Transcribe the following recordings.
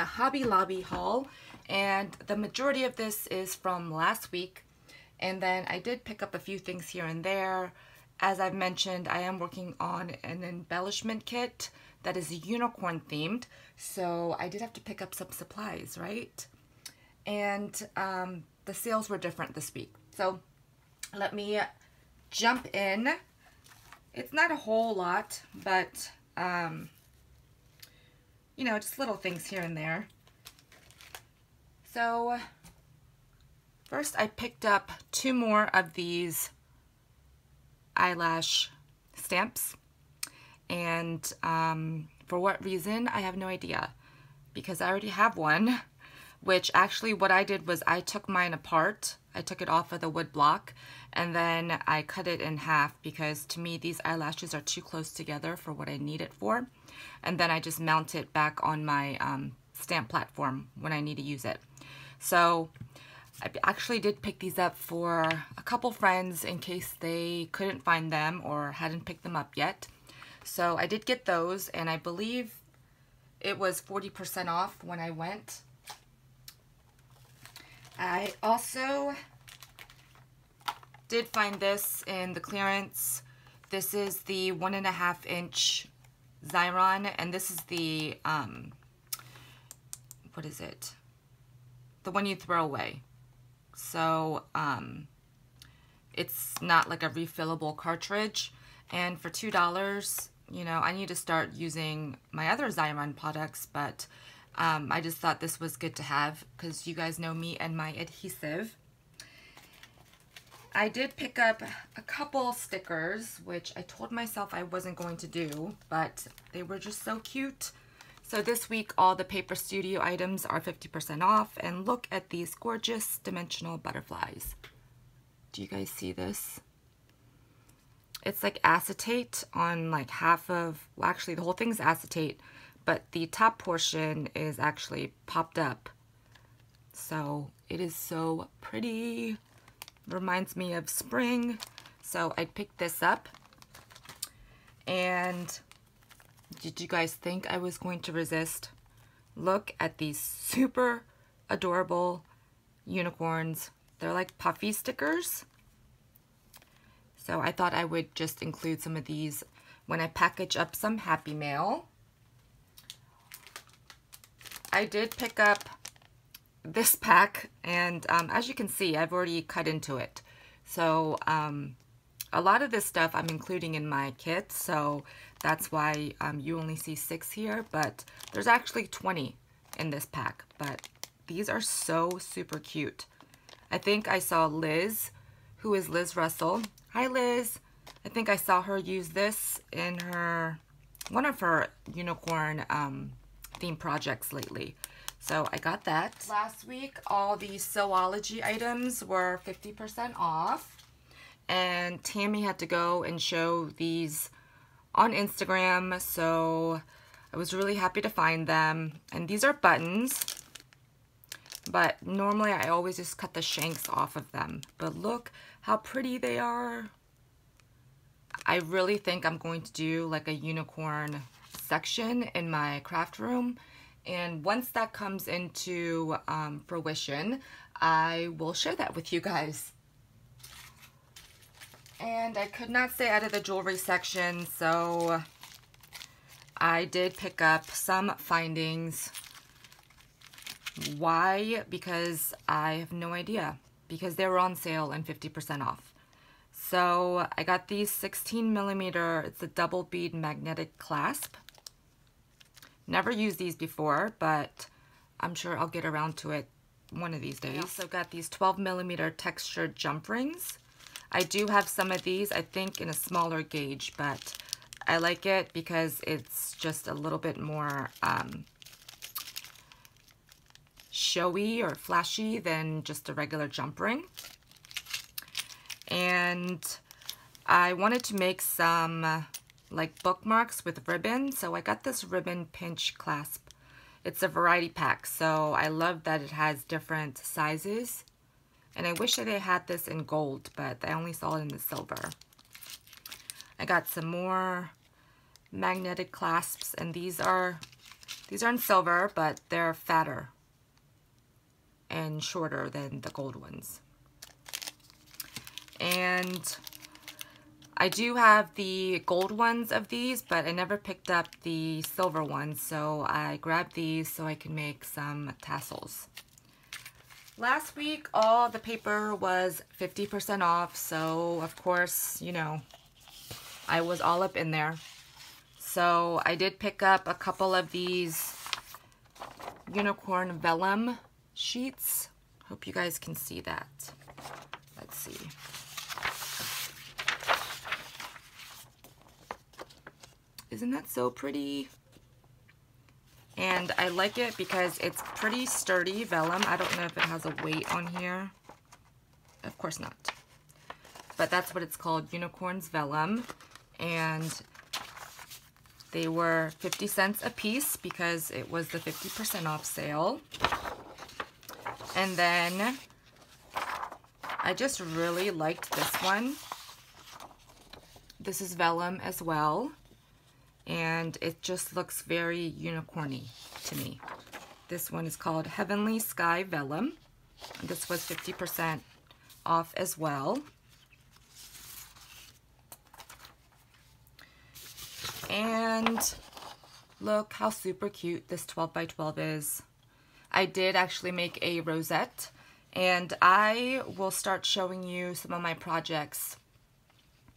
Hobby Lobby haul, and the majority of this is from last week. And then I did pick up a few things here and there. As I've mentioned, I am working on an embellishment kit that is unicorn themed, so I did have to pick up some supplies, right? And the sales were different this week. So let me jump in. It's not a whole lot, but you know, just little things here and there. So first I picked up 2 more of these eyelash stamps, and for what reason I have no idea, because I already have one, which actually what I did was I took mine apart. I took it off of the wood block and then I cut it in half, because to me these eyelashes are too close together for what I need it for, and then I just mount it back on my stamp platform when I need to use it. So I actually did pick these up for a couple friends in case they couldn't find them or hadn't picked them up yet. So I did get those, and I believe it was 40% off when I went. I also did find this in the clearance. This is the 1.5 inch Xyron, and this is the, what is it? The one you throw away. So it's not like a refillable cartridge, and for $2, you know, I need to start using my other Xyron products, but I just thought this was good to have because you guys know me and my adhesive. I did pick up a couple stickers, which I told myself I wasn't going to do, but they were just so cute. So this week, all the Paper Studio items are 50% off, and look at these gorgeous dimensional butterflies. Do you guys see this? It's like acetate on like half of, well, actually the whole thing's acetate, but the top portion is actually popped up. So it is so pretty. Reminds me of spring. So I picked this up, and did you guys think I was going to resist? Look at these super adorable unicorns. They're like puffy stickers. So I thought I would just include some of these when I package up some Happy Mail. I did pick up this pack, and as you can see, I've already cut into it. So a lot of this stuff I'm including in my kit, so that's why you only see 6 here, but there's actually 20 in this pack. But these are so super cute. I think I saw Liz, who is Liz Russell. Hi Liz. I think I saw her use this in one of her unicorn theme projects lately. So I got that. Last week, all the Sewology items were 50% off. And Tammy had to go and show these on Instagram, so I was really happy to find them. And these are buttons, but normally I always just cut the shanks off of them. But look how pretty they are. I really think I'm going to do like a unicorn section in my craft room. And once that comes into fruition, I will share that with you guys. And I could not stay out of the jewelry section, so I did pick up some findings. Why? Because I have no idea. Because they were on sale and 50% off. So I got these 16mm, it's a double bead magnetic clasp. Never used these before, but I'm sure I'll get around to it one of these days. I also got these 12mm textured jump rings. I do have some of these, I think in a smaller gauge, but I like it because it's just a little bit more showy or flashy than just a regular jump ring. And I wanted to make some like bookmarks with ribbon, so I got this ribbon pinch clasp. It's a variety pack, so I love that it has different sizes, and I wish that they had this in gold, but I only saw it in the silver. I got some more magnetic clasps, and these are These aren't silver, but they're fatter and shorter than the gold ones. And I do have the gold ones of these, but I never picked up the silver ones, so I grabbed these so I can make some tassels. Last week, all the paper was 50% off, so of course, you know, I was all up in there. So I did pick up a couple of these unicorn vellum sheets. Hope you guys can see that. Let's see. Isn't that so pretty? And I like it because it's pretty sturdy vellum. I don't know if it has a weight on here. Of course not. But that's what it's called, unicorn's vellum. And they were 50 cents a piece because it was the 50% off sale. And then I just really liked this one. This is vellum as well. And it just looks very unicorny to me. This one is called Heavenly Sky Vellum. This was 50% off as well. And look how super cute this 12 by 12 is. I did actually make a rosette, and I will start showing you some of my projects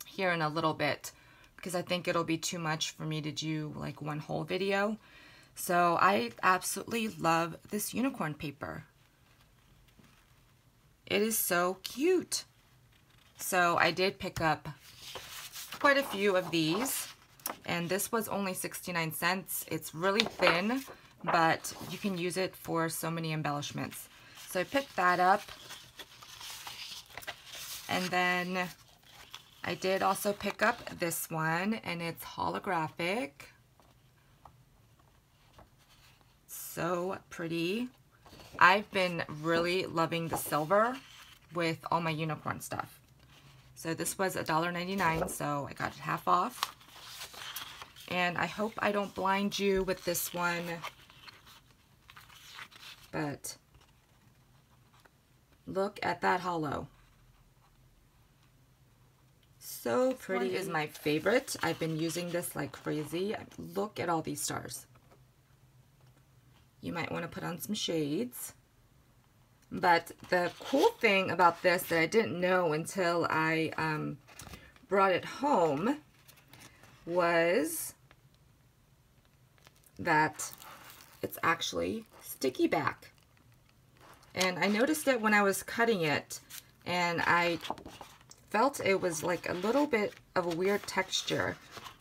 here in a little bit, because I think it'll be too much for me to do like one whole video. So I absolutely love this unicorn paper. It is so cute. So I did pick up quite a few of these, and this was only 69 cents. It's really thin, but you can use it for so many embellishments. So I picked that up, and then I did also pick up this one, and it's holographic. So pretty. I've been really loving the silver with all my unicorn stuff. So this was $1.99, so I got it half off. And I hope I don't blind you with this one, but look at that hollow. So pretty. Is my favorite. I've been using this like crazy. Look at all these stars. You might want to put on some shades. But the cool thing about this that I didn't know until I brought it home was that it's actually sticky back. And I noticed it when I was cutting it, and I felt it was like a little bit of a weird texture,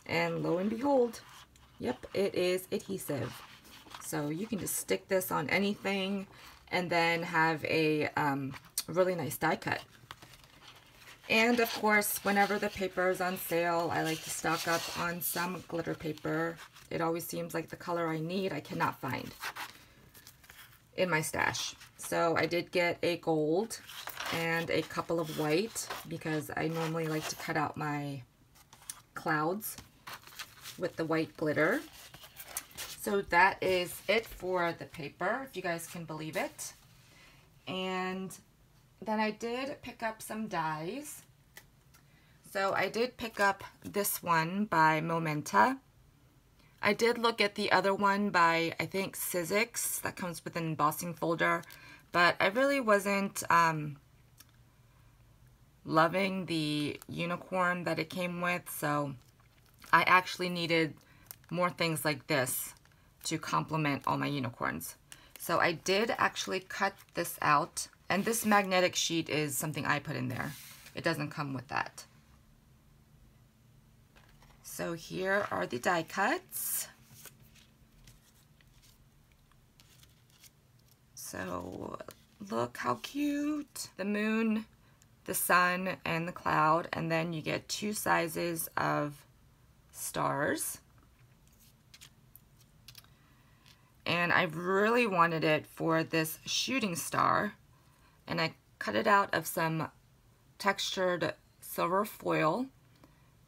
and lo and behold, yep, it is adhesive. So you can just stick this on anything and then have a really nice die cut. And of course, whenever the paper is on sale, I like to stock up on some glitter paper. It always seems like the color I need I cannot find in my stash. So I did get a gold and a couple of white because I normally like to cut out my clouds with the white glitter. So that is it for the paper, if you guys can believe it. And then I did pick up some dies. So I did pick up this one by Momenta. I did look at the other one by, I think, Sizzix. That comes with an embossing folder. But I really wasn't loving the unicorn that it came with. So I actually needed more things like this to complement all my unicorns. So I did actually cut this out. And this magnetic sheet is something I put in there. It doesn't come with that. So here are the die cuts. So look how cute. The moon, the sun, and the cloud. And then you get two sizes of stars. And I really wanted it for this shooting star. And I cut it out of some textured silver foil.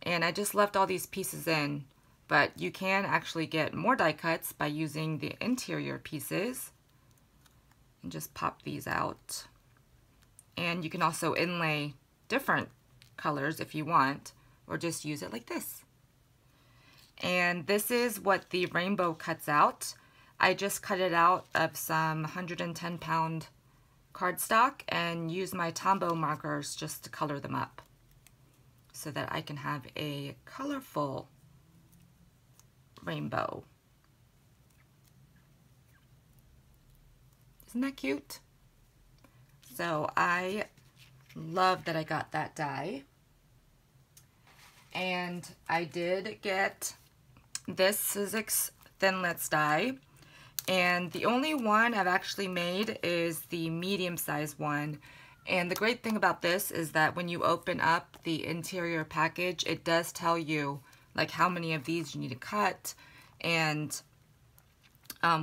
And I just left all these pieces in. but you can actually get more die cuts by using the interior pieces. And just pop these out. And you can also inlay different colors if you want, or just use it like this. And this is what the rainbow cuts out. I just cut it out of some 110-pound cardstock and use my Tombow markers just to color them up so that I can have a colorful rainbow. Isn't that cute? So I love that I got that die. And I did get this Sizzix Thinlits die. And the only one I've actually made is the medium size one. And the great thing about this is that when you open up the interior package, it does tell you like how many of these you need to cut and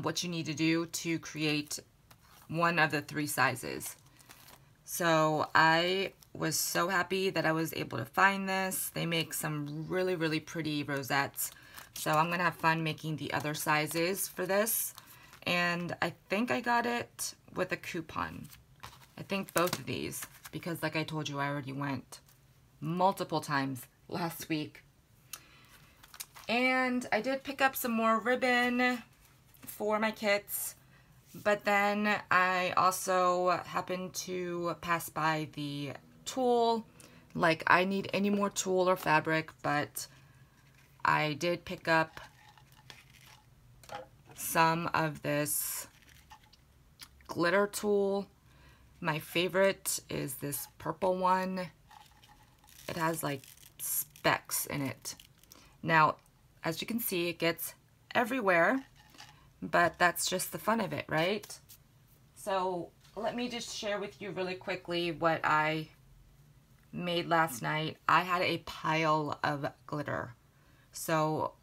what you need to do to create one of the 3 sizes. So I was so happy that I was able to find this. They make some really, really pretty rosettes. So I'm gonna have fun making the other sizes for this. And I think I got it with a coupon. I think both of these, because like I told you, I already went multiple times last week. And I did pick up some more ribbon for my kits, but then I also happened to pass by the tulle. Like, I need any more tulle or fabric, but I did pick up some of this glitter tulle. My favorite is this purple one. It has like specks in it. Now, as you can see, it gets everywhere, but that's just the fun of it, right? So let me just share with you really quickly what I made last night. I had a pile of glitter. So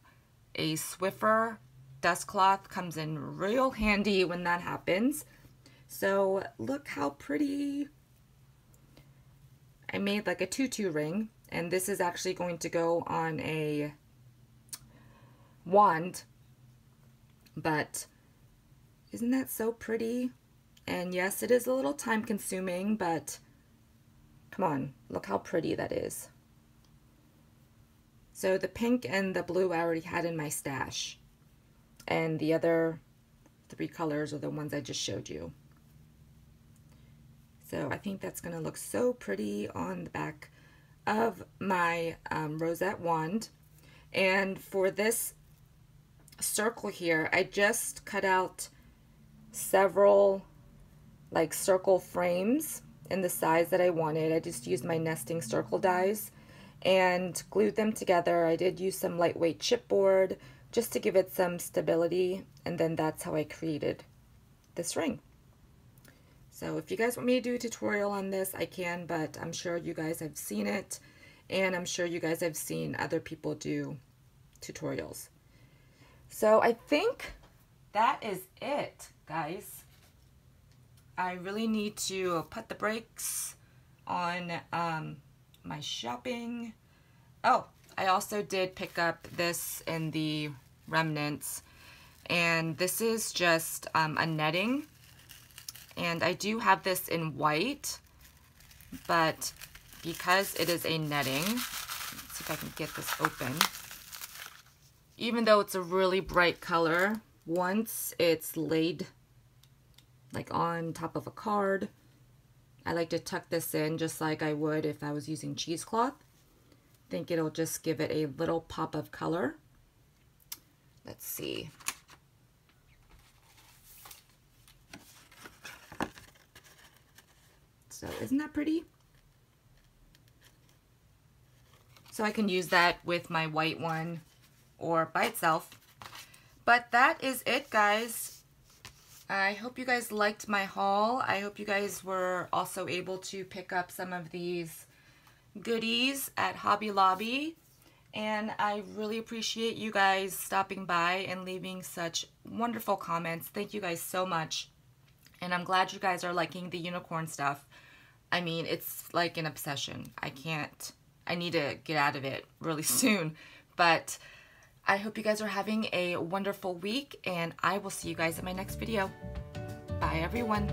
a Swiffer dust cloth comes in real handy when that happens. So look how pretty. I made like a tutu ring, and this is actually going to go on a wand, but isn't that so pretty? And yes, it is a little time consuming, but come on, look how pretty that is. So the pink and the blue I already had in my stash, and the other 3 colors are the ones I just showed you. So I think that's going to look so pretty on the back of my rosette wand. And for this circle here, I just cut out several like circle frames in the size that I wanted. I just used my nesting circle dies and glued them together. I did use some lightweight chipboard just to give it some stability, and then that's how I created this ring. So if you guys want me to do a tutorial on this, I can, but I'm sure you guys have seen it, and I'm sure you guys have seen other people do tutorials. So I think that is it, guys. I really need to put the brakes on my shopping. Oh, I also did pick up this in the remnants, and this is just a netting, and I do have this in white, but because it is a netting, let's see if I can get this open. Even though it's a really bright color, once it's laid like on top of a card, I like to tuck this in just like I would if I was using cheesecloth. I think it'll just give it a little pop of color. Let's see. So isn't that pretty? So I can use that with my white one or by itself. But that is it, guys. I hope you guys liked my haul. I hope you guys were also able to pick up some of these goodies at Hobby Lobby. And I really appreciate you guys stopping by and leaving such wonderful comments. Thank you guys so much. And I'm glad you guys are liking the unicorn stuff. I mean, it's like an obsession. I need to get out of it really soon. But I hope you guys are having a wonderful week, and I will see you guys in my next video. Bye, everyone.